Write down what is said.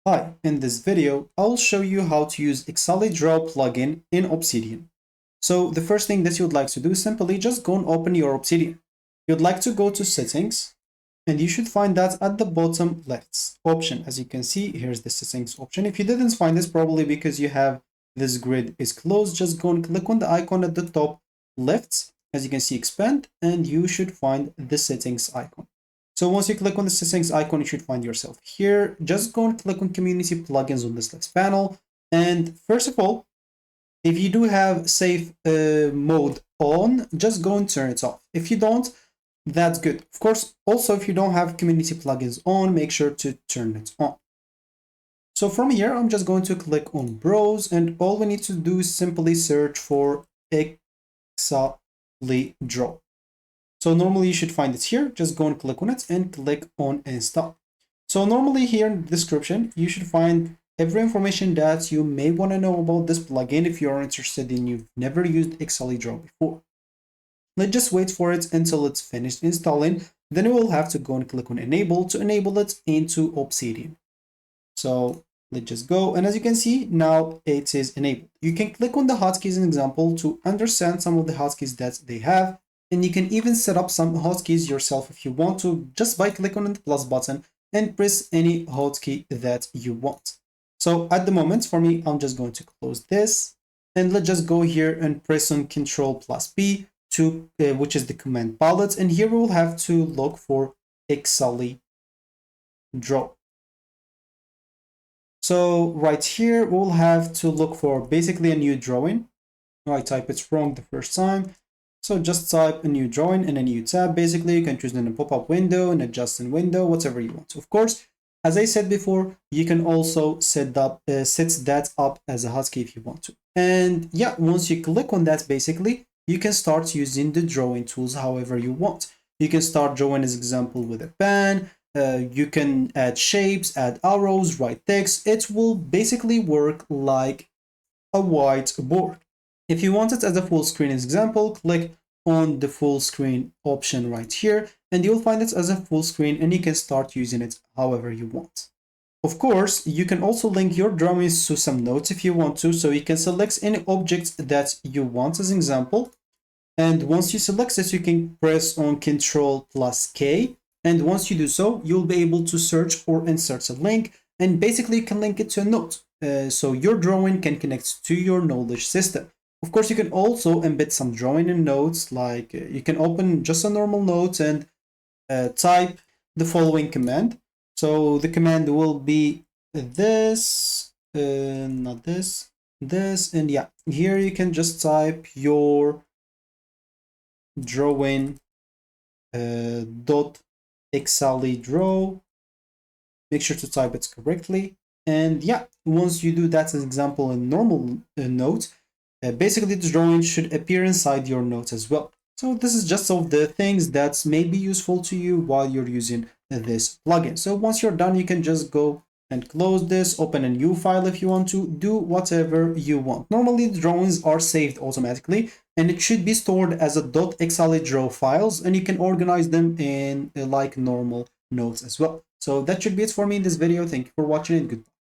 Hi, in this video, I'll show you how to use Excalidraw plugin in Obsidian. So the first thing that you'd like to do is simply just go and open your Obsidian. You'd like to go to settings, and you should find that at the bottom left option. As you can see, here's the settings option. If you didn't find this, probably because you have this grid is closed, just go and click on the icon at the top left. As you can see, expand, and you should find the settings icon. So once you click on the settings icon, you should find yourself here. Just go and click on community plugins on this left panel. And first of all, if you do have safe mode on, just go and turn it off. If you don't, that's good. Of course, also, if you don't have community plugins on, make sure to turn it on. So from here, I'm just going to click on browse, and all we need to do is simply search for Excalidraw. So normally you should find it here. Just go and click on it and click on install. So normally here in the description, you should find every information that you may want to know about this plugin if you're interested in you've never used Excalidraw before. Let's just wait for it until it's finished installing. Then we will have to go and click on enable to enable it into Obsidian. So let's just go. And as you can see, now it is enabled. You can click on the hotkeys in example to understand some of the hotkeys that they have. And you can even set up some hotkeys yourself if you want to, just by clicking on the plus button and press any hotkey that you want. So at the moment, for me, I'm just going to close this, and let's just go here and press on Ctrl+P to which is the command palette, and here we will have to look for Excalidraw. So right here, we'll have to look for basically a new drawing. I type it wrong the first time. So just type a new drawing in a new tab. Basically, you can choose in a pop-up window, an adjusting window, whatever you want. Of course, as I said before, you can also set that up as a hotkey if you want to. And yeah, once you click on that, basically, you can start using the drawing tools however you want. You can start drawing as example with a pen. You can add shapes, add arrows, write text. It will basically work like a whiteboard. If you want it as a full screen example, click on the full screen option right here, and you'll find it as a full screen, and you can start using it however you want. Of course, you can also link your drawings to some notes if you want to, so you can select any object that you want as an example. And once you select it, you can press on Ctrl+K. And once you do so, you'll be able to search or insert a link, and basically you can link it to a note. So your drawing can connect to your knowledge system. Of course, you can also embed some drawing in notes, like you can open just a normal note and type the following command. So the command will be this, not this, this, and yeah, here you can just type your drawing dot Excalidraw. Make sure to type it correctly. And yeah, once you do that as example in normal note, basically the drawing should appear inside your notes as well. So this is just some of the things that may be useful to you while you're using this plugin. So once you're done, you can just go and close this, open a new file if you want to, do whatever you want. Normally the drawings are saved automatically, and it should be stored as a .excalidraw files, and you can organize them in like normal notes as well. So that should be it for me in this video. Thank you for watching, and goodbye.